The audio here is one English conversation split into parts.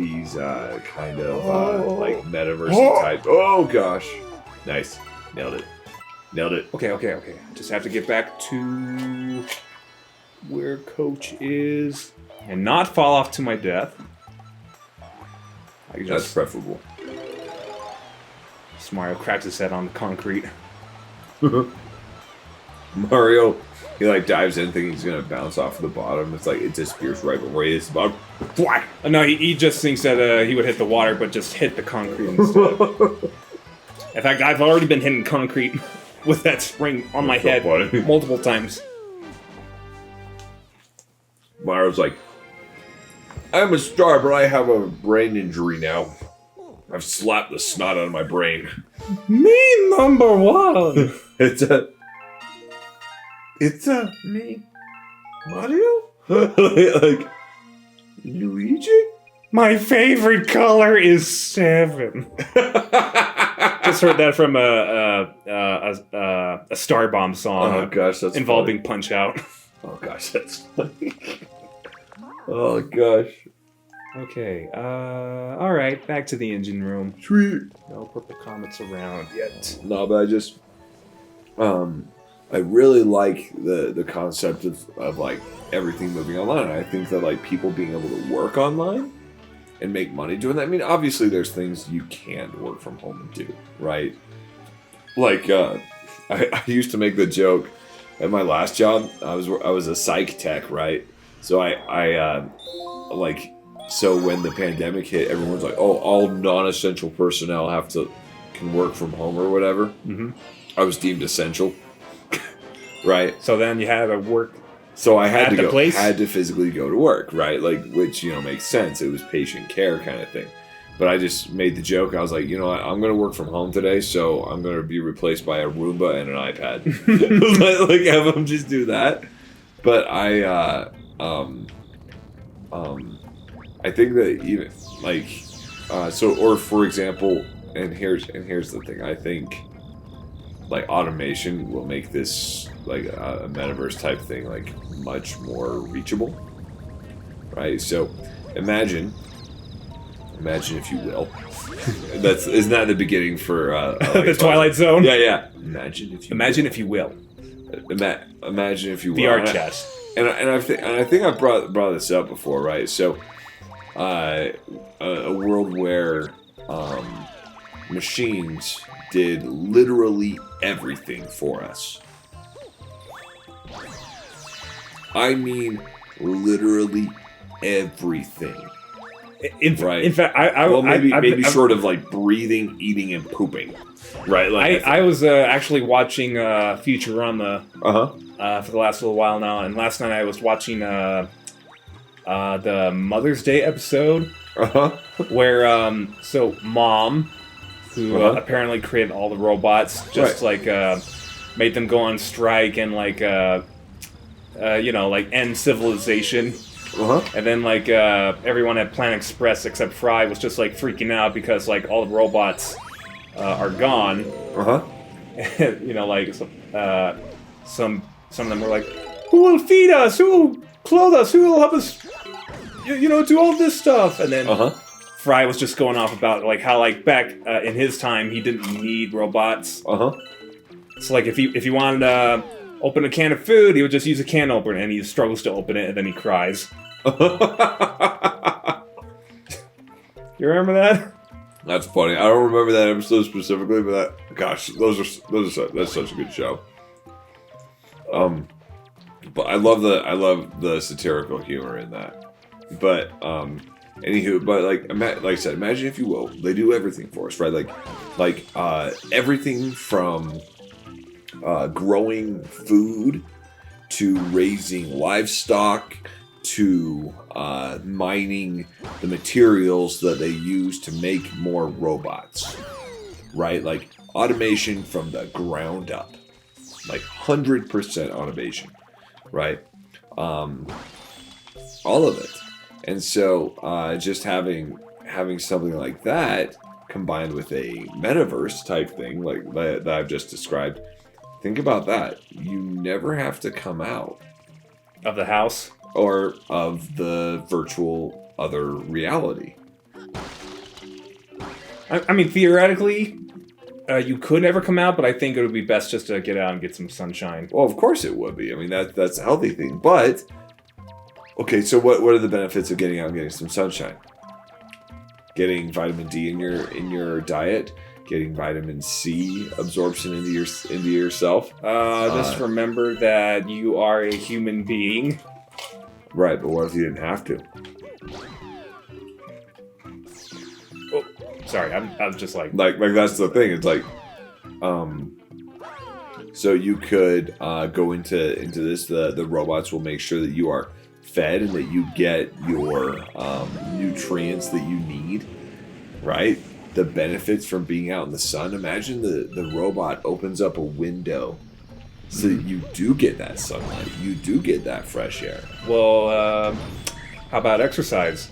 these kind of like metaverse type. Oh gosh, nice, nailed it. Okay. Just have to get back to where Coach is and not fall off to my death. That's preferable. Mario cracks his head on the concrete. Mario, he like dives in thinking he's gonna bounce off the bottom. It's like it disappears right before he hits the bottom. No, he just thinks that he would hit the water, but just hit the concrete instead. In fact, I've already been hitting concrete with that spring on my head multiple times. Mario's like, I'm a star, but I have a brain injury now. I've slapped the snot out of my brain. Me number one. It's me, Mario. Like Luigi. My favorite color is 7. Just heard that from a Star Bomb song. Oh gosh, that's involving funny. Punch Out. Oh gosh, that's funny. Oh gosh. Okay, alright, back to the engine room. Sweet. No purple comets around yet. No, but I really like the concept of like everything moving online. I think that like people being able to work online and make money doing that. I mean, obviously there's things you can work from home and do, right? Like, I used to make the joke at my last job. I was a psych tech, right? So So when the pandemic hit, everyone's like, "Oh, all non-essential personnel can work from home or whatever." Mm-hmm. I was deemed essential, right? So then you had to work. So I had had to physically go to work, right? Like, which makes sense. It was patient care kind of thing. But I just made the joke. I was like, you know what? I'm going to work from home today, so I'm going to be replaced by a Roomba and an iPad. like have them just do that. But I think that even like or for example, and here's the thing. I think like automation will make this like a metaverse type thing like much more reachable, right? So imagine if you will. Isn't that the beginning for like the Twilight Zone? Yeah. Imagine if you will. Imagine if you will. VR chess. And I think I brought this up before, right? So, a world where machines did literally everything for us. I mean, literally everything. In fact, maybe short of like breathing, eating, and pooping, right? Like I was actually watching Futurama for the last little while now, and last night I was watching the Mother's Day episode where so Mom, who apparently created all the robots, just like made them go on strike and like like end civilization. And then like everyone at Planet Express except Fry was just like freaking out because like all the robots are gone. Like some of them were like, who will feed us? Who will clothe us? Who will help us? Do all this stuff. And then Fry was just going off about like how like back in his time he didn't need robots. So like if he wanted to open a can of food, he would just use a can opener, and he struggles to open it, and then he cries. You remember that? That's funny. I don't remember that episode specifically, but that's such a good show. But I love the satirical humor in that. But anywho, but like I said, imagine if you will, they do everything for us, right? Like everything from growing food to raising livestock to mining the materials that they use to make more robots, right? Like automation from the ground up, like 100% automation, right? All of it. And so just having something like that combined with a metaverse type thing like that I've just described. Think about that. You never have to come out of the house or of the virtual other reality, I mean, theoretically, you could never come out, but I think it would be best just to get out and get some sunshine. Well, of course it would be. I mean, that's a healthy thing. But, okay, so what are the benefits of getting out and getting some sunshine? Getting vitamin D in your diet, getting vitamin C absorption into yourself. Just remember that you are a human being. Right, but what if you didn't have to? Oh, sorry, I was just like that's the thing. It's like, so you could go into this. The robots will make sure that you are fed and that you get your nutrients that you need. Right, the benefits from being out in the sun. Imagine the robot opens up a window. So that you do get that sunlight. You do get that fresh air. Well, how about exercise?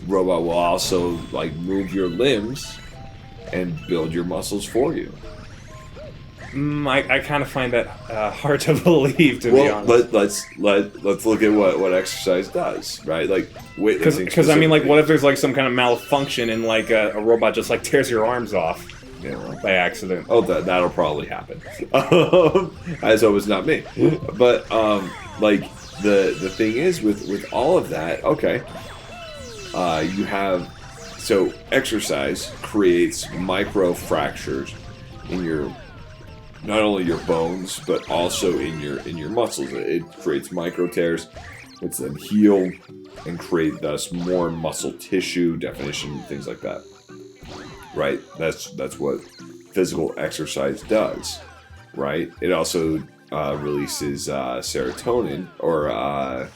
Robot will also like move your limbs and build your muscles for you. I kind of find that hard to believe, to be honest. Let's look at what exercise does, right? Like, because I mean, like, what if there's like some kind of malfunction and like a robot just like tears your arms off? By accident. Oh, that'll probably happen. I just hope it's not me. But like the thing is with all of that, okay, you have so exercise creates micro fractures in your not only your bones but also in your muscles. It creates micro tears, which then heal and create thus more muscle tissue definition, things like that. Right, that's what physical exercise does, right? It also releases serotonin, or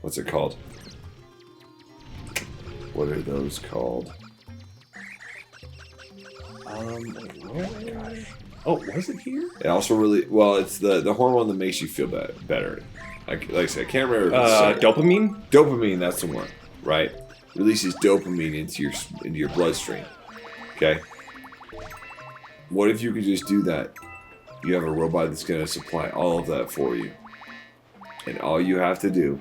what's it called? What are those called? Oh, was it here? It also it's the hormone that makes you feel better. Like I said, I can't remember. Dopamine. Dopamine, that's the one, right? Releases dopamine into your bloodstream. Okay. What if you could just do that? You have a robot that's going to supply all of that for you. And all you have to do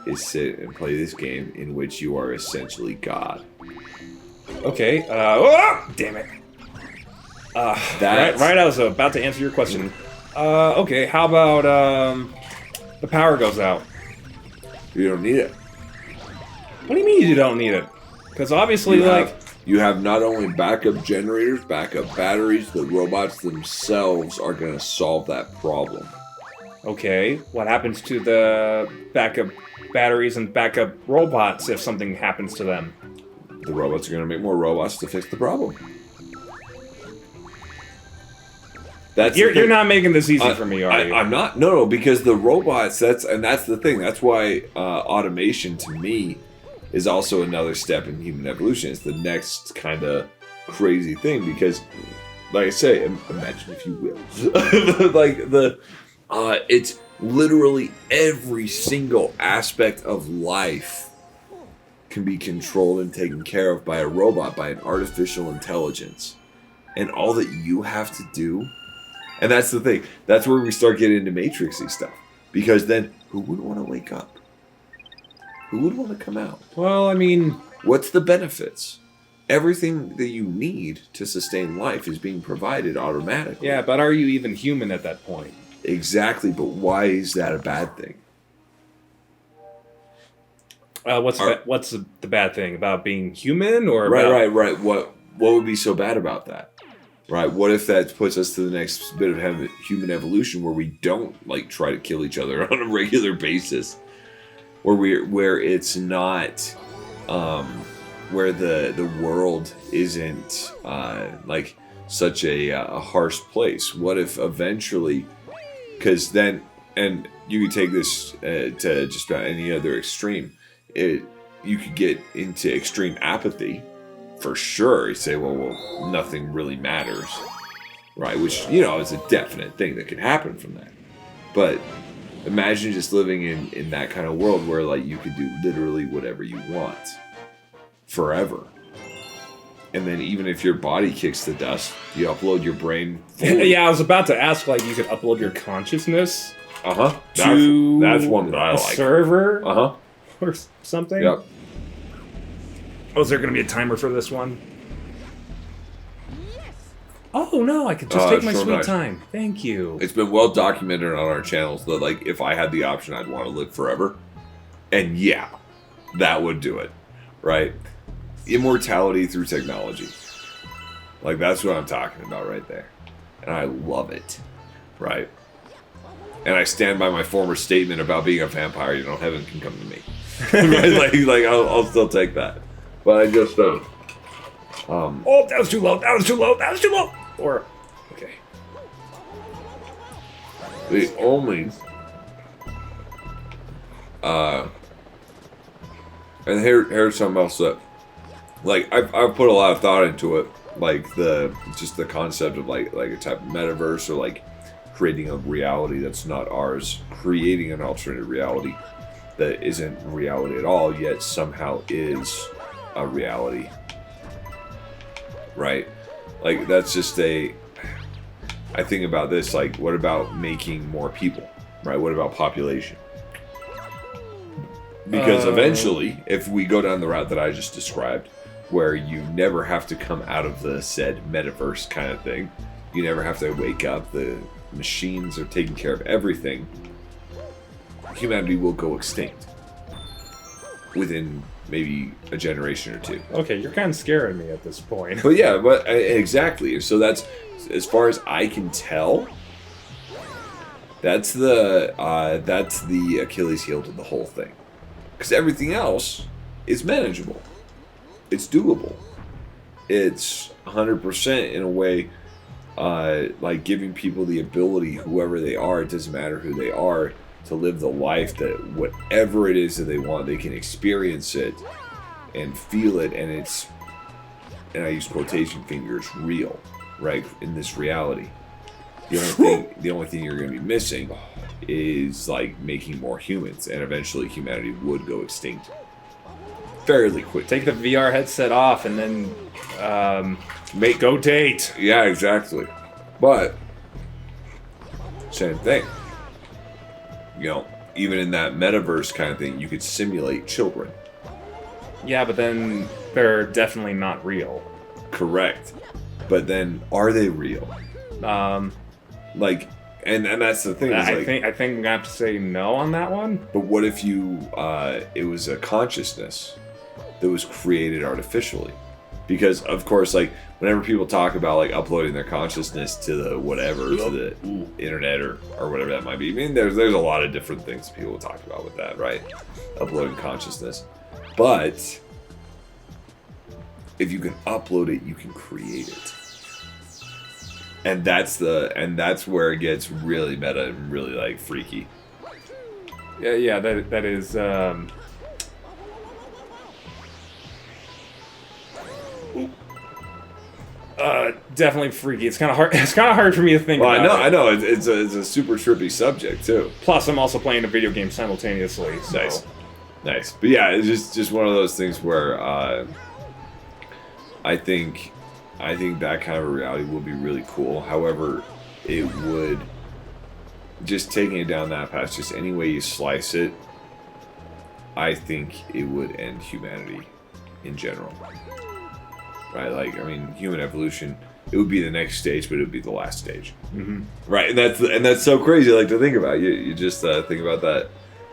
is sit and play this game in which you are essentially God. Okay. Damn it. Right, I was about to answer your question. Okay, how about the power goes out? You don't need it. What do you mean you don't need it? Because obviously, you have not only backup generators, backup batteries, the robots themselves are going to solve that problem. Okay, what happens to the backup batteries and backup robots if something happens to them? The robots are going to make more robots to fix the problem. You're not making this easy for me, are you? I'm not. No, because the robots, that's the thing. That's why automation, to me, is also another step in human evolution. It's the next kind of crazy thing because, like I say, imagine if you will, it's literally every single aspect of life can be controlled and taken care of by a robot, by an artificial intelligence, and all that you have to do. And that's the thing. That's where we start getting into Matrixy stuff, because then who would want to wake up? Who would want to come out? Well, I mean, what's the benefits? Everything that you need to sustain life is being provided automatically. Yeah, but are you even human at that point? Exactly, but why is that a bad thing? What's the bad thing about being human, or right? What would be so bad about that? Right? What if that puts us to the next bit of human evolution where we don't try to kill each other on a regular basis? Where it's not, where the world isn't such a harsh place. What if eventually, because then, and you could take this to just about any other extreme, you could get into extreme apathy, for sure. You say, well, nothing really matters, right? Which is a definite thing that could happen from that, but. Imagine just living in that kind of world where you could do literally whatever you want forever. And then even if your body kicks the dust, you upload your brain fully. Yeah, I was about to ask, you could upload your consciousness to that's one that I like. Server or something. Yep. Oh, is there going to be a timer for this one? Oh no, I could just take my so sweet nice. time. Thank you. It's been well documented on our channels that, like, if I had the option, I'd want to live forever. And yeah, that would do it, right? Immortality through technology. Like, that's what I'm talking about right there. And I love it, right? And I stand by my former statement about being a vampire. You know, heaven can come to me. Right? Like I'll still take that. But I just, oh, that was too low. That was too low. That was too low. Or, okay. the only, and here's something else that, like, I've put a lot of thought into it, like the concept of like a type of metaverse, or like creating a reality that's not ours, creating an alternate reality that isn't reality at all, yet somehow is a reality, right? Like, that's just I think about this, like, what about making more people, right? What about population? Because eventually, if we go down the route that I just described, where you never have to come out of the said metaverse kind of thing, you never have to wake up, the machines are taking care of everything, humanity will go extinct within maybe a generation or two. Okay, you're kind of scaring me at this point. But yeah, but exactly. So that's, as far as I can tell, that's the Achilles heel to the whole thing. Because everything else is manageable. It's doable. It's 100% in a way, like giving people the ability, whoever they are, it doesn't matter who they are, to live the life that whatever it is that they want, they can experience it and feel it, and it's, and I use quotation fingers, real, right, in this reality. The only thing you're going to be missing is like making more humans, and eventually humanity would go extinct fairly quick. Take the VR headset off and then go date. Yeah, exactly. But same thing. You know, even in that metaverse kind of thing, you could simulate children. Yeah, but then they're definitely not real. Correct. But then, are they real? Like, and that's the thing. I think I'm gonna have to say no on that one. But what if it was a consciousness that was created artificially? Because of course, like, whenever people talk about like uploading their consciousness to the whatever, to the internet or whatever that might be. I mean, there's a lot of different things people talk about with that, right? Uploading consciousness. But if you can upload it, you can create it. And that's where it gets really meta and really like freaky. Yeah, that is definitely freaky. It's kind of hard. It's kind of hard for me to think. Well, about I know. It's a super trippy subject too. Plus, I'm also playing a video game simultaneously. So. Nice. But yeah, it's just one of those things where I think that kind of a reality would be really cool. However, it would, just taking it down that path, just any way you slice it, I think it would end humanity in general. Right? Like, I mean, human evolution, it would be the next stage, but it would be the last stage. Mm-hmm. Right? And that's so crazy, like, to think about. You just think about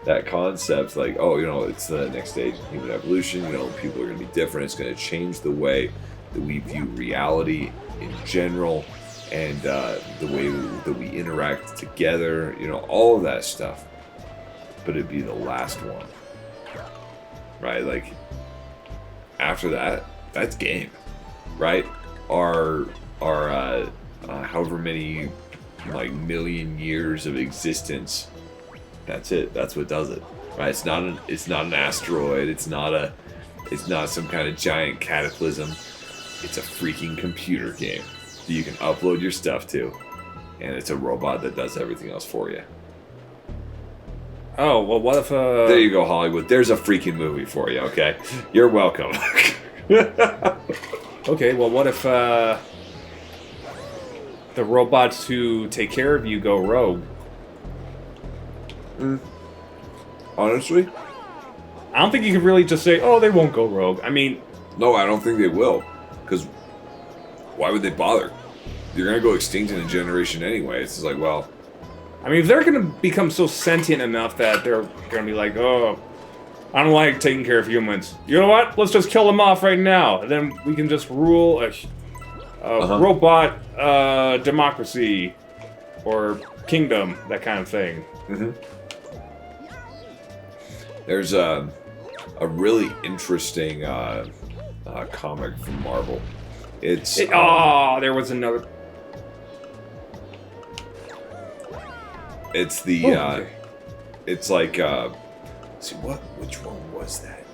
that concept, like, oh, you know, it's the next stage of human evolution. You know, people are going to be different. It's going to change the way that we view reality in general, and the way that we interact together. You know, all of that stuff. But it'd be the last one. Right? Like, after that, that's game. Right? Our however many like million years of existence, that's it. That's what does it. Right? It's not an asteroid. It's not some kind of giant cataclysm. It's a freaking computer game that you can upload your stuff to, and it's a robot that does everything else for you. Oh, well, what if There you go, Hollywood. There's a freaking movie for you, okay? You're welcome. Okay, well, what if the robots who take care of you go rogue? Honestly? I don't think you can really just say, oh, they won't go rogue. I mean... No, I don't think they will. Because why would they bother? you're gonna go extinct in a generation anyway. It's just like, well, I mean, if they're gonna become so sentient enough that they're gonna be like, oh, I don't like taking care of humans. You know what? Let's just kill them off right now. And then we can just rule a robot democracy or kingdom, that kind of thing. Mm-hmm. There's a really interesting comic from Marvel. It's there was another. It's the it's like see which one was that?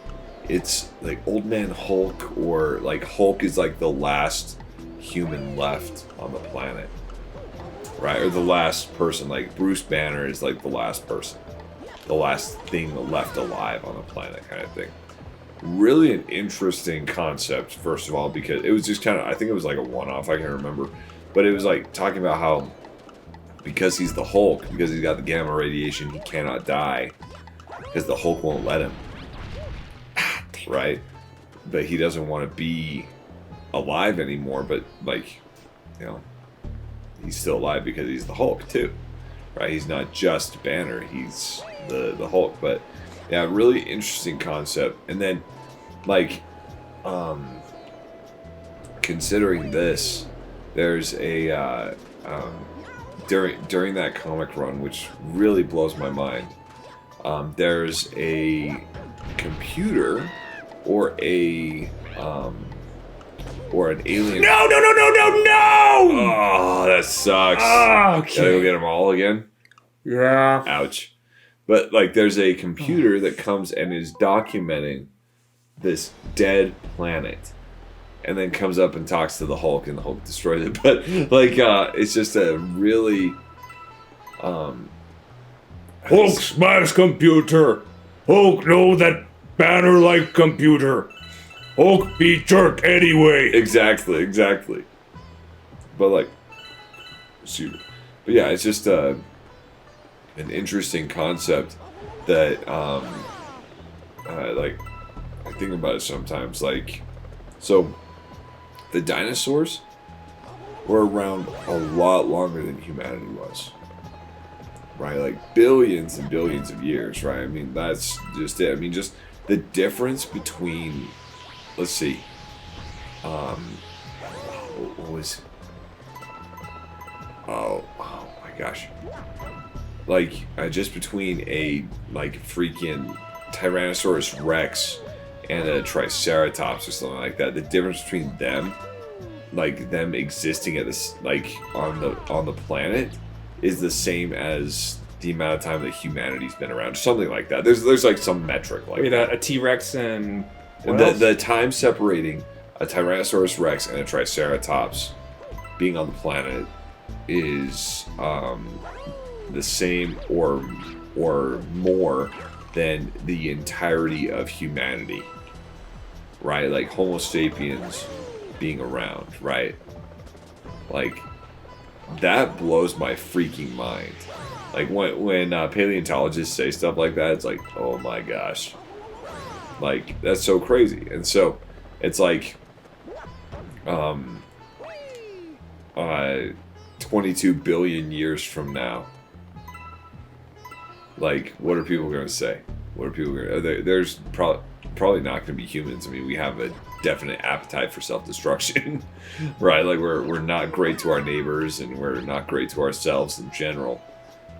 It's like Old Man Hulk, or like Hulk is like the last human left on the planet, right? Or the last person. Like Bruce Banner is like the last person, the last thing left alive on the planet, kind of thing. Really an interesting concept, first of all, because it was just kind of, I think it was like a one-off, I can't remember, but it was like talking about how because he's the Hulk, because he's got the gamma radiation, he cannot die because the Hulk won't let him, right? But he doesn't want to be alive anymore, but like, you know, he's still alive because he's the Hulk too, right? He's not just Banner, he's the Hulk. But yeah, really interesting concept. And then like considering this, there's a during that comic run, which really blows my mind, there's a computer or an alien. No! Oh, that sucks. Oh, okay. Gotta go get them all again? Yeah. Ouch. But like, there's a computer that comes and is documenting this dead planet, and then comes up and talks to the Hulk, and the Hulk destroys it. But like, it's just a really Hulk smash computer. Hulk know that Banner like computer. Hulk be jerk anyway. exactly. But like, shoot. But yeah, it's just an interesting concept that like, I think about it sometimes. Like, so the dinosaurs were around a lot longer than humanity was, right? Like billions and billions of years, right? I mean, that's just it. I mean, just the difference between, let's see, what was, oh my gosh, like just between a like freaking Tyrannosaurus Rex and a Triceratops or something like that, the difference between them, like them existing at this, like on the planet, is the same as the amount of time that humanity's been around, something like that. There's like some metric like that. A T-Rex and the time separating a Tyrannosaurus Rex and a Triceratops being on the planet is the same or more than the entirety of humanity, right? Like Homo sapiens being around, right? Like, that blows my freaking mind. Like when paleontologists say stuff like that, it's like, oh my gosh, like that's so crazy. And so it's like 22 billion years from now, like, what are people going to say? What are people going to... There's probably not going to be humans. I mean, we have a definite appetite for self-destruction, right? Like, we're not great to our neighbors, and we're not great to ourselves in general.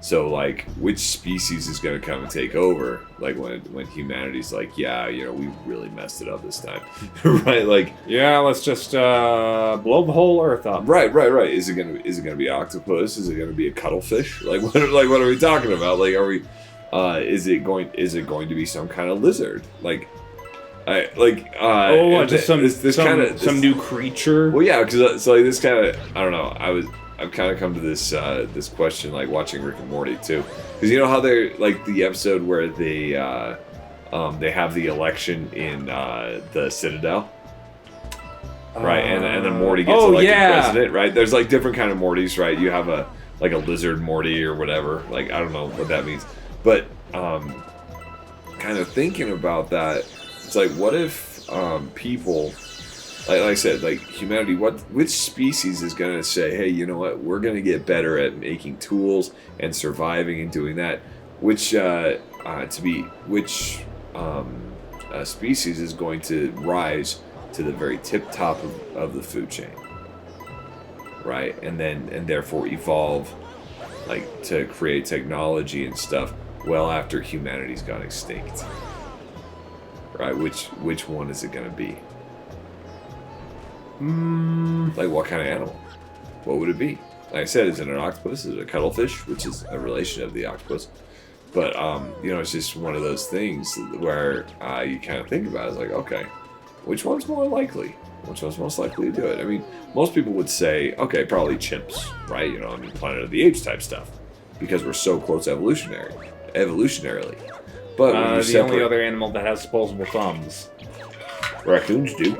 So, like, which species is going to come and take over? Like, when humanity's like, yeah, you know, we really messed it up this time, right? Like, yeah, let's just blow the whole Earth up. Right. Is it gonna be octopus? Is it gonna be a cuttlefish? Like, what are we talking about? Like, are we? Is it going to be some kind of lizard? Like, just some new creature. Well, yeah, because so like this kind of, I don't know. I've kind of come to this this question, like watching Rick and Morty too, because you know how they're like the episode where they have the election in the Citadel, right? And then Morty gets elected president, right? There's like different kind of Mortys, right? You have a lizard Morty or whatever. Like, I don't know what that means, but kind of thinking about that, it's like, what if people like I said, like humanity, which species is going to say, hey, you know what, we're going to get better at making tools and surviving and doing that? Which species is going to rise to the very tip top of the food chain, right? And therefore evolve, like, to create technology and stuff well after humanity's gone extinct, right? Which one is it going to be? Like, what kind of animal? What would it be? Like I said, is it an octopus? Is it a cuttlefish, which is a relation of the octopus? But it's just one of those things where you kind of think about it, like, okay, which one's more likely? Which one's most likely to do it? I mean, most people would say, okay, probably chimps, right? Planet of the Apes type stuff, because we're so close evolutionarily. But when the only other animal that has disposable thumbs. Raccoons do.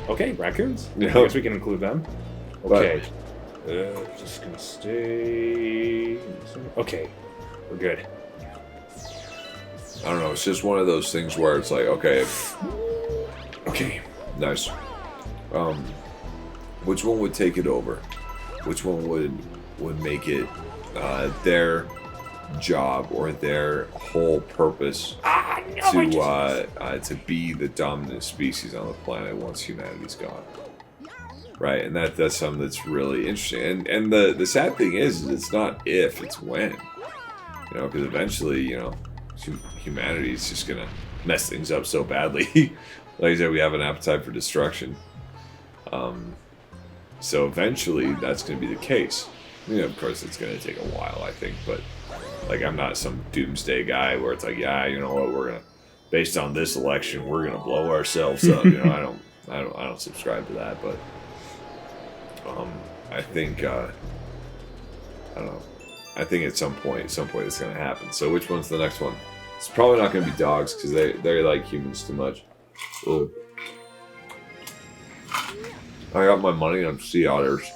Okay, raccoons. Yeah. I guess we can include them. Okay. Just gonna stay. Okay, we're good. I don't know. It's just one of those things where it's like, okay, nice. Which one would take it over? Which one would make it their job or their whole purpose to be the dominant species on the planet once humanity's gone? Right, and that's something that's really interesting. And the sad thing is it's not if, it's when. Because eventually, humanity is just gonna mess things up so badly. Like I said, we have an appetite for destruction. So eventually, that's gonna be the case. Of course, it's gonna take a while, I think, but like, I'm not some doomsday guy where it's like, yeah, you know what, we're gonna, based on this election, we're gonna blow ourselves up. I don't subscribe to that, but I think I don't know. I think at some point it's gonna happen. So which one's the next one? It's probably not gonna be dogs because they like humans too much. Ugh. I got my money on sea otters.